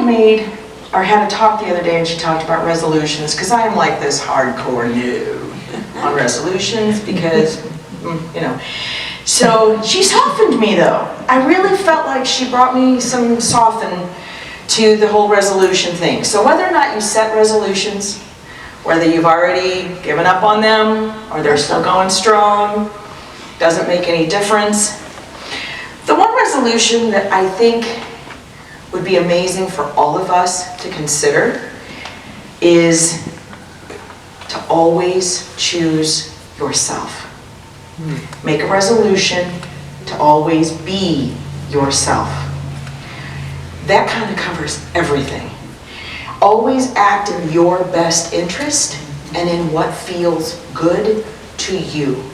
had made, or had a talk the other day, and she talked about resolutions, because I am like this hardcore no on resolutions, because, you know. So she softened me, though. I really felt like she brought me some soften to the whole resolution thing. So whether or not you set resolutions, whether you've already given up on them, or they're still going strong, doesn't make any difference. The one resolution that I think would be amazing for all of us to consider is to always choose yourself. Make a resolution to always be yourself. That kind of covers everything. Always act in your best interest and in what feels good to you.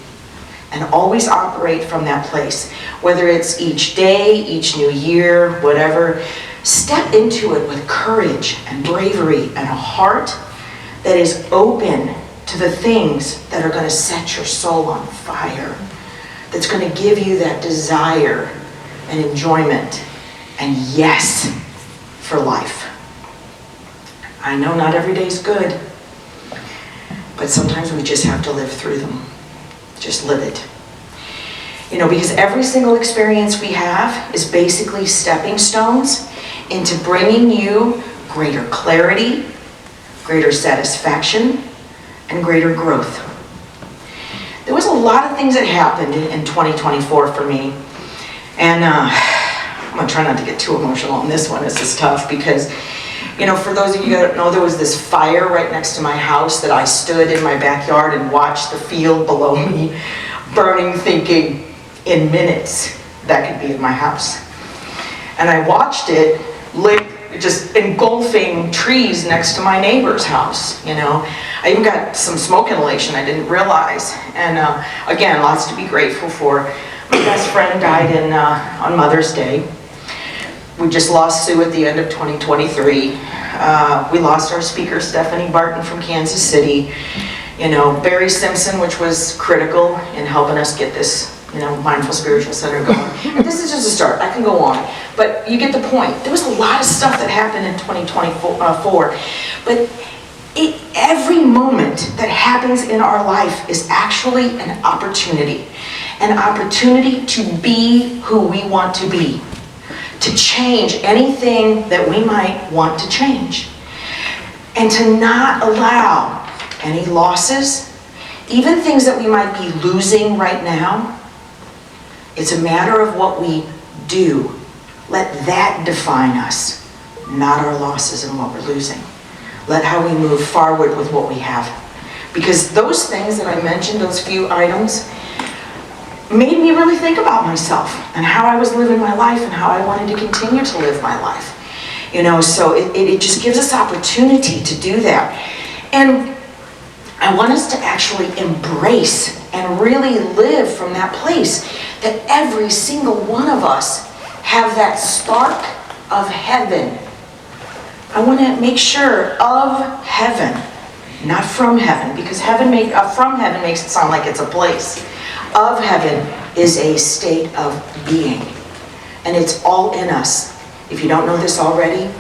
And always operate from that place. Whether it's each day, each new year, whatever, step into it with courage and bravery and a heart that is open to the things that are going to set your soul on fire. That's going to give you that desire and enjoyment and yes for life. I know not every day is good, but sometimes we just have to live through them. Just live it. You know, because every single experience we have is basically stepping stones into bringing you greater clarity, greater satisfaction, and greater growth. There was a lot of things that happened in 2024 for me, and I'm gonna try not to get too emotional on this one. This is tough because, you know, for those of you that don't know, there was this fire right next to my house that I stood in my backyard and watched the field below me burning, thinking, in minutes, that could be in my house. And I watched it just engulfing trees next to my neighbor's house, you know. I even got some smoke inhalation I didn't realize. And again, lots to be grateful for. My best friend died on Mother's Day. We just lost Sue at the end of 2023. We lost our speaker, Stephanie Barton from Kansas City. You know, Barry Simpson, which was critical in helping us get this, you know, Mindful Spiritual Center going. And this is just a start. I can go on. But you get the point. There was a lot of stuff that happened in 2024. But every moment that happens in our life is actually an opportunity. An opportunity to be who we want to be. To change anything that we might want to change. And to not allow any losses, even things that we might be losing right now. It's a matter of what we do. Let that define us, not our losses and what we're losing. Let how we move forward with what we have. Because those things that I mentioned, those few items, made me really think about myself and how I was living my life and how I wanted to continue to live my life. You know, so it just gives us opportunity to do that. And I want us to actually embrace and really live from that place that every single one of us have that spark of heaven. I want to make sure of heaven, not from heaven, because from heaven makes it sound like it's a place. Of heaven is a state of being, and it's all in us. If you don't know this already,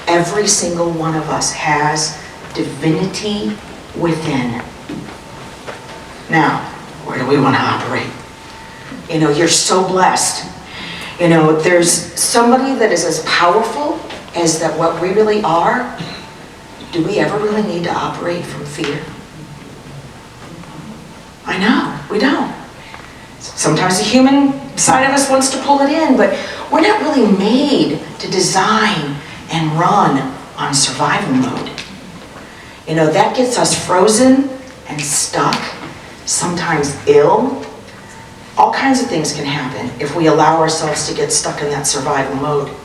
every single one of us has divinity within. Now, where do we want to operate? You know, you're so blessed. You know, there's somebody that is as powerful as that what we really are. Do we ever really need to operate from fear? I know, we don't. Sometimes the human side of us wants to pull it in, but we're not really made to design and run on survival mode. You know, that gets us frozen and stuck, sometimes ill. All kinds of things can happen if we allow ourselves to get stuck in that survival mode.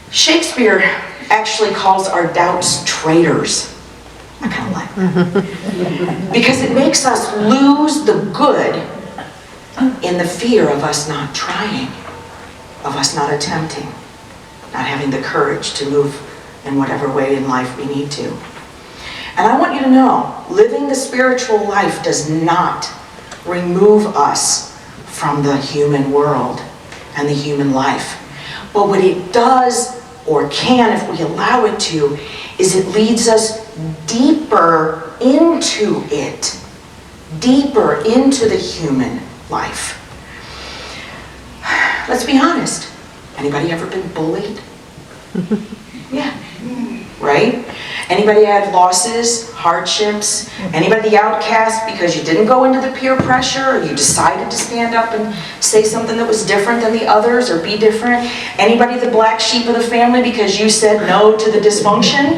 Shakespeare actually calls our doubts traitors. I kind of like that. Because it makes us lose the good in the fear of us not trying, of us not attempting, not having the courage to move in whatever way in life we need to. And I want you to know, living the spiritual life does not remove us from the human world and the human life. But what it does or can if we allow it to, is it leads us deeper into it, deeper into the human life. Let's be honest. Anybody ever been bullied? Yeah. Right? Anybody had losses, hardships? Anybody the outcast because you didn't go into the peer pressure, or you decided to stand up and say something that was different than the others or be different? Anybody the black sheep of the family because you said no to the dysfunction?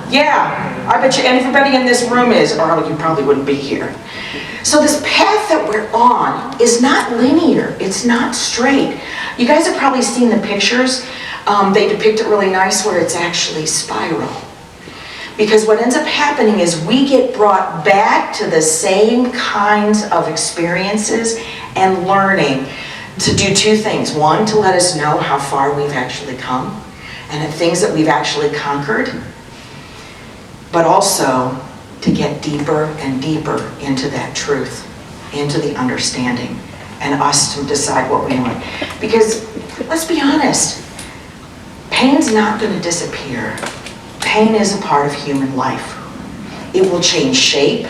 Yeah, I bet you everybody in this room is, or you probably wouldn't be here. So this path that we're on is not linear, it's not straight. You guys have probably seen the pictures. They depict it really nice where it's actually spiral. Because what ends up happening is we get brought back to the same kinds of experiences and learning to do two things. One, to let us know how far we've actually come and the things that we've actually conquered, but also to get deeper and deeper into that truth, into the understanding, and us to decide what we want. Because, let's be honest, pain's not going to disappear. Pain is a part of human life. It will change shape,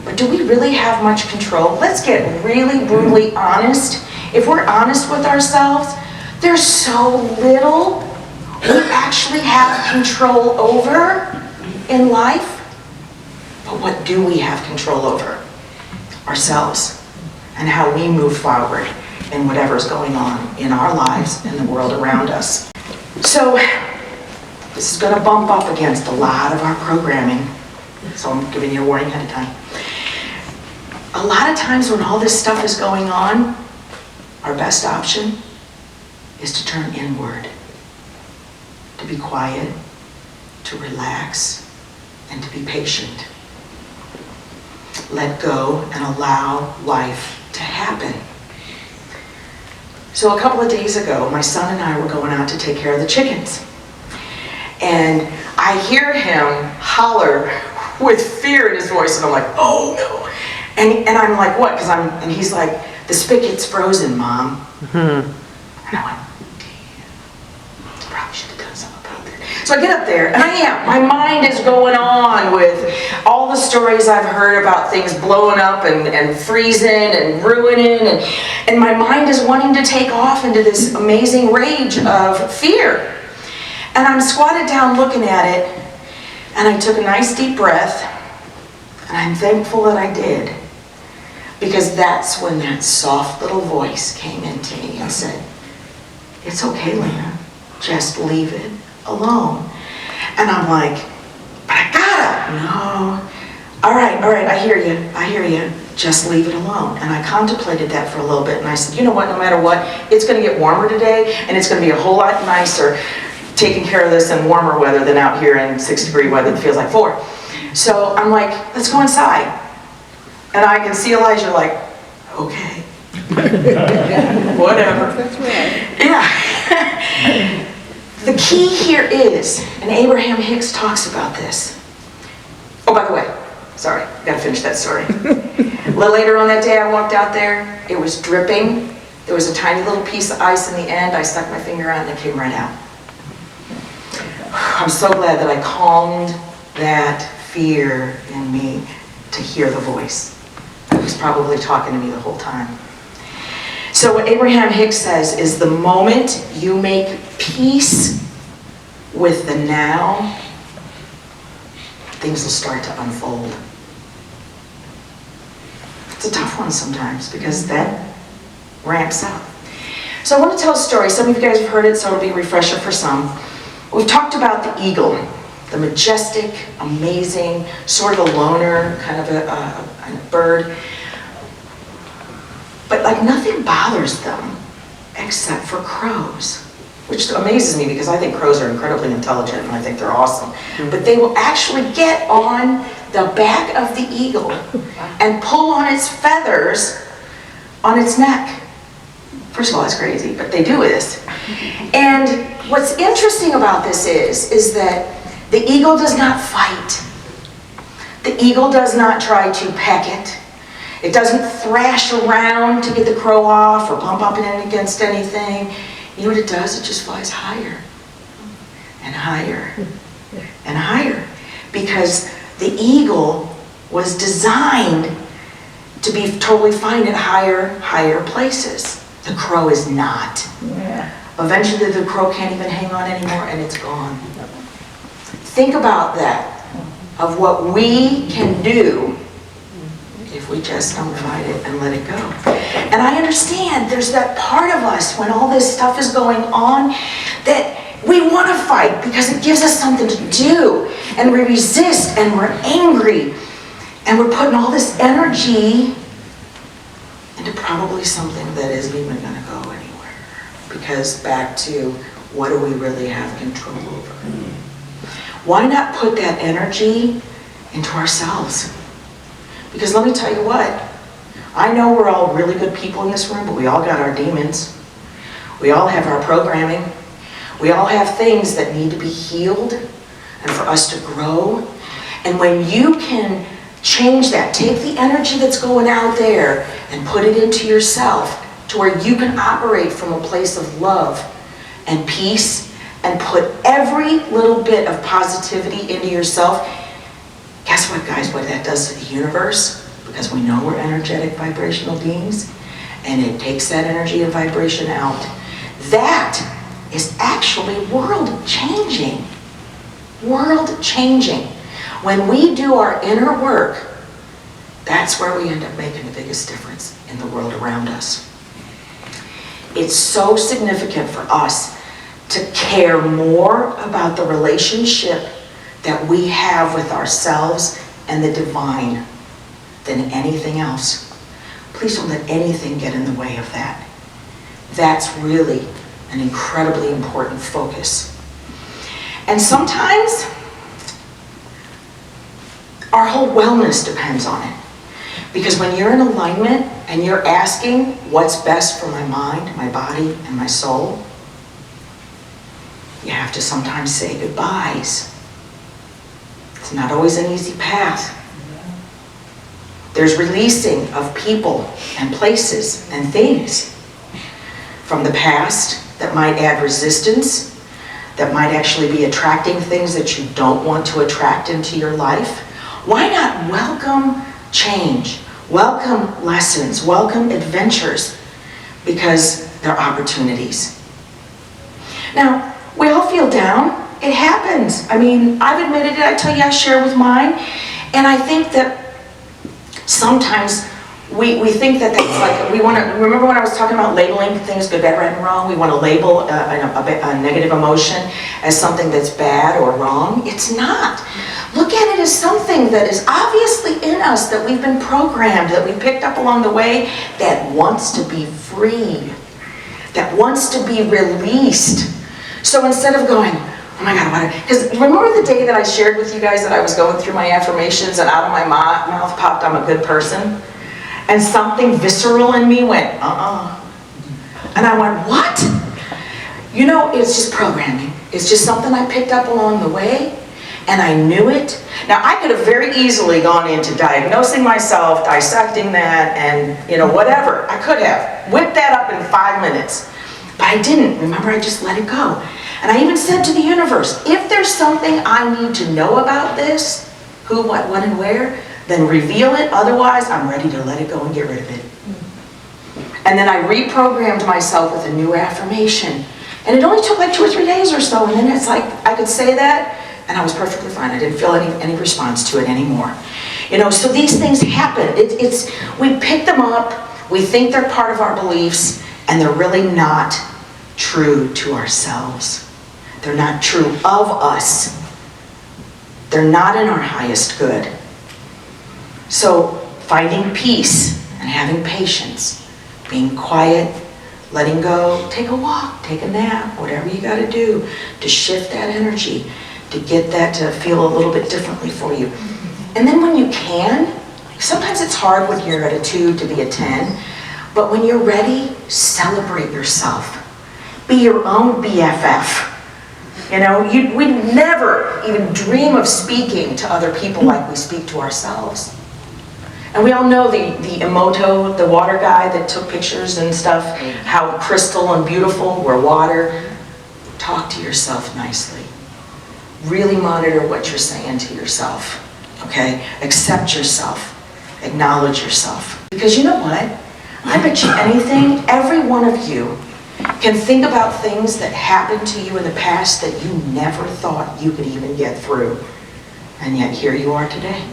but do we really have much control? Let's get really brutally honest. If we're honest with ourselves, there's so little we actually have control over in life. But what do we have control over? Ourselves, and how we move forward in whatever's going on in our lives and the world around us. So, this is going to bump up against a lot of our programming, so I'm giving you a warning ahead of time. A lot of times when all this stuff is going on, our best option is to turn inward, to be quiet, to relax, and to be patient. Let go and allow life to happen. So a couple of days ago, my son and I were going out to take care of the chickens. And I hear him holler with fear in his voice, and I'm like, oh no. And I'm like, what? And he's like, the spigot's frozen, Mom. And I went, damn, probably should have done something about that. So I get up there, and my mind is going on with all the stories I've heard about things blowing up and freezing and ruining, and my mind is wanting to take off into this amazing rage of fear. And I'm squatted down looking at it, and I took a nice deep breath, and I'm thankful that I did, because that's when that soft little voice came into me and said, it's okay, Lena, just leave it alone. And I'm like, but I gotta. No. All right, I hear you. Just leave it alone. And I contemplated that for a little bit, and I said, you know what, no matter what, it's going to get warmer today, and it's going to be a whole lot nicer taking care of this in warmer weather than out here in 6-degree weather that feels like 4. So I'm like, let's go inside. And I can see Elijah like, okay. Whatever. That's right. Yeah. The key here is, and Abraham Hicks talks about this. Oh, by the way, sorry, gotta finish that story. A little later on that day, I walked out there. It was dripping. There was a tiny little piece of ice in the end. I stuck my finger out and it came right out. I'm so glad that I calmed that fear in me to hear the voice. It was probably talking to me the whole time. So what Abraham Hicks says is the moment you make peace with the now, things will start to unfold. It's a tough one sometimes because that ramps up. So I want to tell a story. Some of you guys have heard it, so it'll be a refresher for some. We've talked about the eagle, the majestic, amazing, sort of a loner kind of a bird. But like nothing bothers them except for crows, which amazes me because I think crows are incredibly intelligent and I think they're awesome. But they will actually get on the back of the eagle and pull on its feathers on its neck. First of all, it's crazy, but they do this. And what's interesting about this is that the eagle does not fight. The eagle does not try to peck it. It doesn't thrash around to get the crow off or bump up against anything. You know what it does? It just flies higher and higher and higher, because the eagle was designed to be totally fine at higher places. The crow is not. Yeah. Eventually the crow can't even hang on anymore and it's gone. Think about that, of what we can do if we just don't fight it and let it go. And I understand there's that part of us when all this stuff is going on that we want to fight because it gives us something to do, and we resist and we're angry and we're putting all this energy into probably something that isn't even going to go anywhere, because back to, what do we really have control over? Why not put that energy into ourselves? Because let me tell you what, I know we're all really good people in this room, but we all got our demons. We all have our programming. We all have things that need to be healed and for us to grow. And when you can change that, take the energy that's going out there and put it into yourself to where you can operate from a place of love and peace and put every little bit of positivity into yourself. Guess what, guys, what that does to the universe? Because we know we're energetic vibrational beings, and it takes that energy and vibration out. That is actually world-changing. World-changing. When we do our inner work, that's where we end up making the biggest difference in the world around us. It's so significant for us to care more about the relationship that we have with ourselves and the divine than anything else. Please don't let anything get in the way of that. That's really an incredibly important focus. And sometimes our whole wellness depends on it. Because when you're in alignment and you're asking what's best for my mind, my body, and my soul, you have to sometimes say goodbyes. It's not always an easy path. There's releasing of people and places and things from the past that might add resistance, that might actually be attracting things that you don't want to attract into your life. Why not welcome change, welcome lessons, welcome adventures, because they're opportunities. Now, we all feel down. It happens. I mean, I've admitted it. I tell you, I share with mine. And I think that sometimes we think that that's like, we want to, remember when I was talking about labeling things good, bad, right, and wrong? We want to label a negative emotion as something that's bad or wrong. It's not. Look at it as something that is obviously in us, that we've been programmed, that we picked up along the way, that wants to be freed, that wants to be released. So instead of going, oh my God, what? Because remember the day that I shared with you guys that I was going through my affirmations and out of my mouth popped, I'm a good person? And something visceral in me went, And I went, what? You know, it's just programming. It's just something I picked up along the way, and I knew it. Now, I could have very easily gone into diagnosing myself, dissecting that, and, you know, whatever. I could have whipped that up in 5 minutes. But I didn't. Remember, I just let it go. And I even said to the universe, if there's something I need to know about this, who, what, when, and where, then reveal it. Otherwise, I'm ready to let it go and get rid of it. And then I reprogrammed myself with a new affirmation. And it only took like 2 or 3 days or so. And then it's like, I could say that, and I was perfectly fine. I didn't feel any response to it anymore. You know, so these things happen. We pick them up, we think they're part of our beliefs, and they're really not true to ourselves. They're not true of us. They're not in our highest good. So finding peace and having patience, being quiet, letting go, take a walk, take a nap, whatever you got to do to shift that energy, to get that to feel a little bit differently for you. And then when you can, sometimes it's hard when you're at a 2 to be a 10, but when you're ready, celebrate yourself. Be your own BFF. You know, we'd never even dream of speaking to other people like we speak to ourselves. And we all know the Emoto, the water guy that took pictures and stuff, how crystal and beautiful were water. Talk to yourself nicely. Really monitor what you're saying to yourself, okay? Accept yourself. Acknowledge yourself. Because you know what? I bet you anything, every one of you can think about things that happened to you in the past that you never thought you could even get through. And yet here you are today.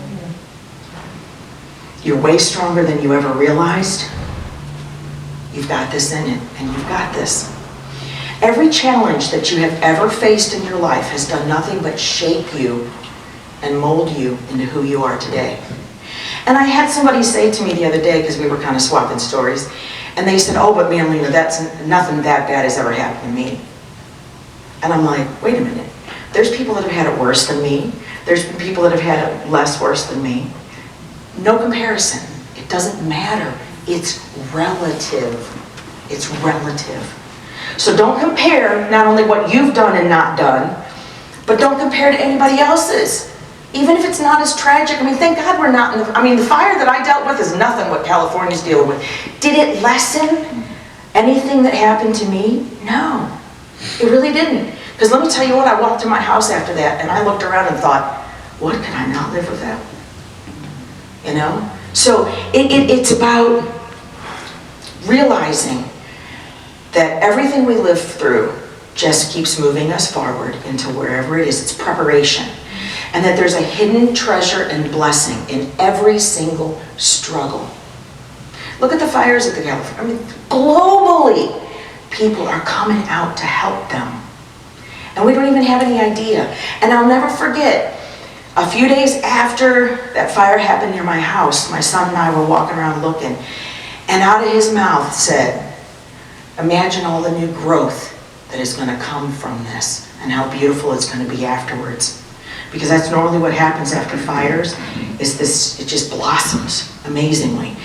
You're way stronger than you ever realized. You've got this in it, and you've got this. Every challenge that you have ever faced in your life has done nothing but shape you and mold you into who you are today. And I had somebody say to me the other day, because we were kind of swapping stories, and they said, oh, but man, Lena, that's nothing that bad has ever happened to me. And I'm like, wait a minute. There's people that have had it worse than me. There's people that have had it less worse than me. No comparison. It doesn't matter. It's relative. It's relative. So don't compare not only what you've done and not done, but don't compare to anybody else's. Even if it's not as tragic. I mean, thank God we're not in the fire that I dealt with is nothing what California's dealing with. Did it lessen anything that happened to me? No, it really didn't. Because let me tell you what, I walked to my house after that and I looked around and thought, what, could I not live without? You know? So it's about realizing that everything we live through just keeps moving us forward into wherever it is. It's preparation. And that there's a hidden treasure and blessing in every single struggle. Look at the fires at the California. I mean, globally, people are coming out to help them. And we don't even have any idea. And I'll never forget, a few days after that fire happened near my house, my son and I were walking around looking, and out of his mouth said, imagine all the new growth that is going to come from this and how beautiful it's going to be afterwards. Because that's normally what happens after fires, is this, it just blossoms amazingly.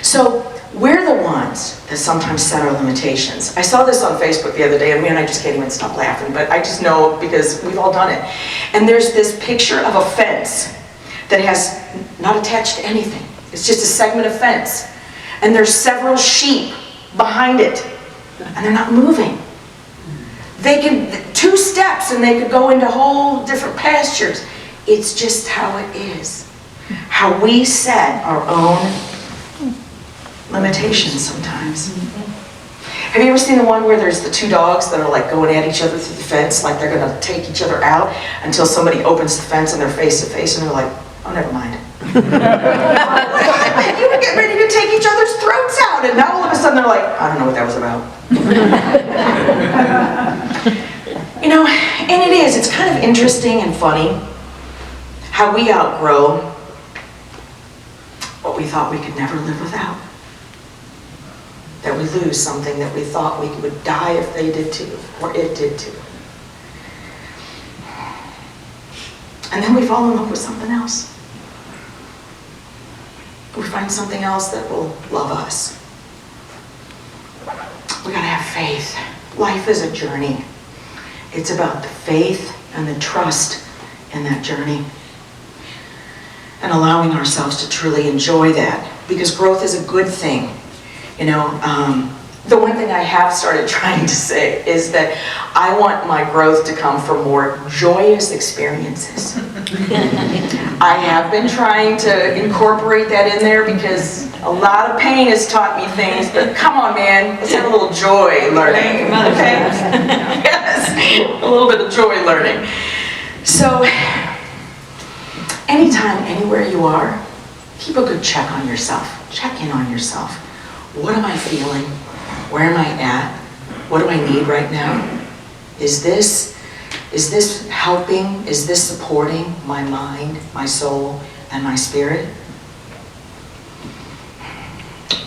So we're the ones that sometimes set our limitations. I saw this on Facebook the other day, and man, I just can't even stop laughing, but I just know because we've all done it. And there's this picture of a fence that has not attached to anything. It's just a segment of fence. And there's several sheep behind it, and they're not moving. They can, 2 steps and they could go into whole different pastures. It's just how it is. How we set our own limitations sometimes. Have you ever seen the one where there's the 2 dogs that are like going at each other through the fence, like they're going to take each other out until somebody opens the fence and they're face to face and they're like, oh, never mind. You were getting ready to take each other's throats out, and now all of a sudden they're like, I don't know what that was about. You know, and it is, it's kind of interesting and funny how we outgrow what we thought we could never live without. That we lose something that we thought we would die if they did too, or it did too. And then we fall in love with something else. We find something else that will love us. We gotta have faith. Life is a journey. It's about the faith and the trust in that journey. And allowing ourselves to truly enjoy that. Because growth is a good thing. You know, the one thing I have started trying to say is that I want my growth to come from more joyous experiences. I have been trying to incorporate that in there because a lot of pain has taught me things, but come on, man, let's have a little joy learning, okay? Yes, a little bit of joy learning. So, anytime, anywhere you are, keep a good check on yourself. Check in on yourself. What am I feeling? Where am I at? What do I need right now? Is this helping? Is this supporting my mind, my soul, and my spirit?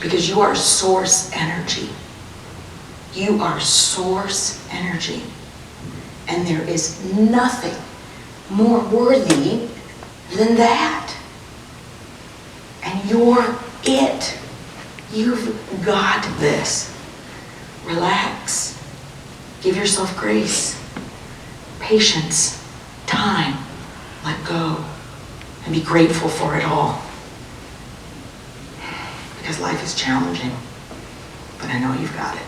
Because you are source energy. You are source energy. And there is nothing more worthy than that. And you're it. You've got this. Relax. Give yourself grace, patience, time. Let go. And be grateful for it all. because life is challenging, but I know you've got it.